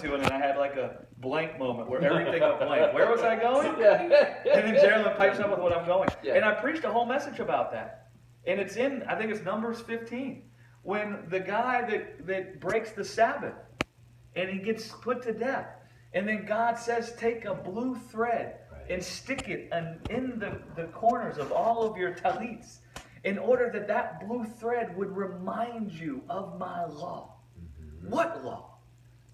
going to, and then I had like a blank moment where everything went blank. Where was I going? Yeah. And then Geraldine pipes up with what I'm going. Yeah. And I preached a whole message about that. And it's in, I think it's Numbers 15, when the guy that breaks the Sabbath, and he gets put to death. And then God says, take a blue thread and stick it in the corners of all of your talits, in order that that blue thread would remind you of my law. Mm-hmm. What law?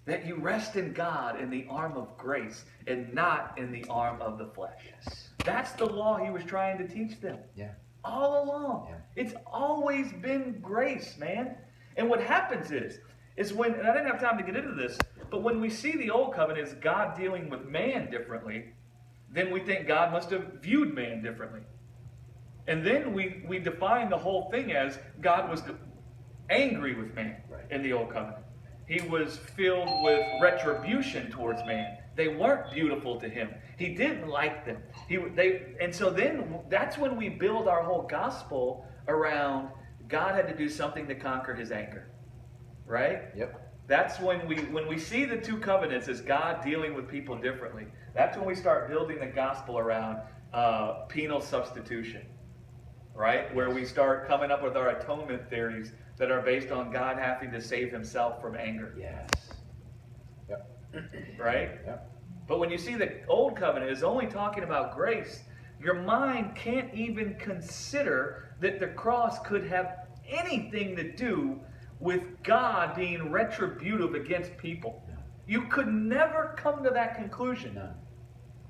That you rest in God in the arm of grace and not in the arm of the flesh. Yes. That's the law he was trying to teach them. Yeah. All along. Yeah. It's always been grace, man. And what happens is when, and I didn't have time to get into this, but when we see the old covenant as God dealing with man differently, then we think God must have viewed man differently. And then we define the whole thing as God was angry with man in the old covenant. He was filled with retribution towards man. They weren't beautiful to him. He didn't like them. And so then that's when we build our whole gospel around God had to do something to conquer his anger. Right? Yep. That's when we see the two covenants as God dealing with people differently. That's when we start building the gospel around penal substitution. Right? Where we start coming up with our atonement theories that are based on God having to save himself from anger. Yes. Yep. Right? Yep. But when you see the old covenant is only talking about grace, your mind can't even consider that the cross could have anything to do with God being retributive against people. No. You could never come to that conclusion. No.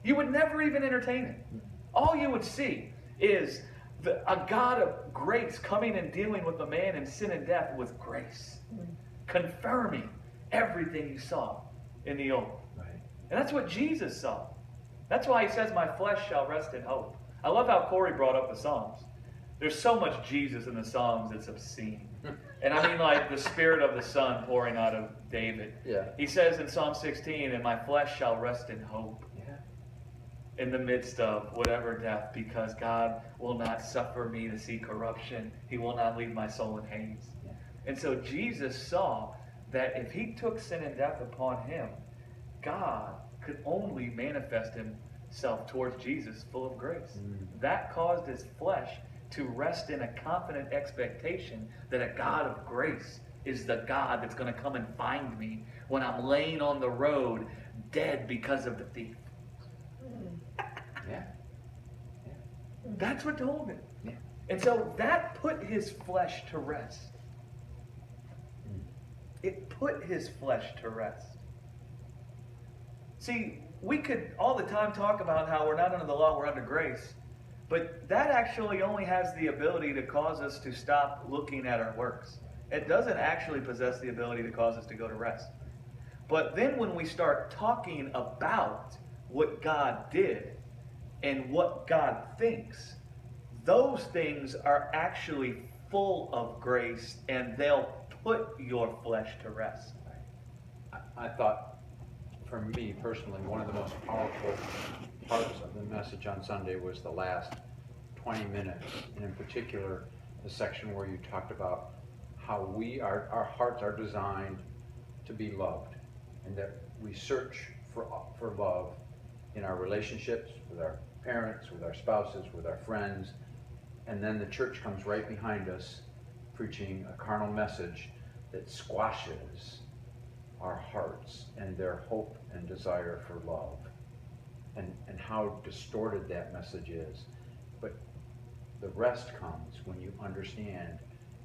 You would never even entertain it. All you would see is a God of grace coming and dealing with a man in sin and death with grace, confirming everything you saw in the old. Right. And that's what Jesus saw. That's why he says, my flesh shall rest in hope. I love how Corey brought up the Psalms. There's so much Jesus in the Psalms, it's obscene. And I mean like the Spirit of the Son pouring out of David. Yeah. He says in Psalm 16, and my flesh shall rest in hope. In the midst of whatever death, because God will not suffer me to see corruption. He will not leave my soul in Hades. Yeah. And so Jesus saw that if he took sin and death upon him, God could only manifest himself towards Jesus full of grace. That caused his flesh to rest in a confident expectation that a God of grace is the God that's going to come and find me when I'm laying on the road dead because of the thief. Yeah. Yeah. That's what told him. Yeah. And so that put his flesh to rest. It put his flesh to rest. See, we could all the time talk about how we're not under the law, we're under grace. But that actually only has the ability to cause us to stop looking at our works. It doesn't actually possess the ability to cause us to go to rest. But then when we start talking about what God did, and what God thinks, those things are actually full of grace, and they'll put your flesh to rest. I thought, for me personally, one of the most powerful parts of the message on Sunday was the last 20 minutes, and in particular, the section where you talked about how our hearts are designed to be loved, and that we search for love in our relationships with our parents, with our spouses, with our friends, and then the church comes right behind us preaching a carnal message that squashes our hearts and their hope and desire for love, and how distorted that message is. But the rest comes when you understand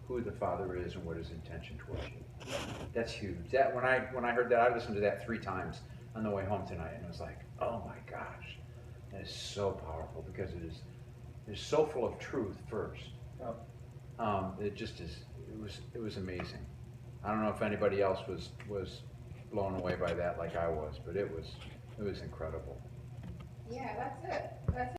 who the Father is and what his intention towards you. That's huge. That when I heard that, I listened to that 3 times on the way home tonight, and I was like, oh my gosh. That is so powerful because it's so full of truth first. It just is. It was amazing. I don't know if anybody else was blown away by that like I was, but it was incredible. Yeah, that's it. That's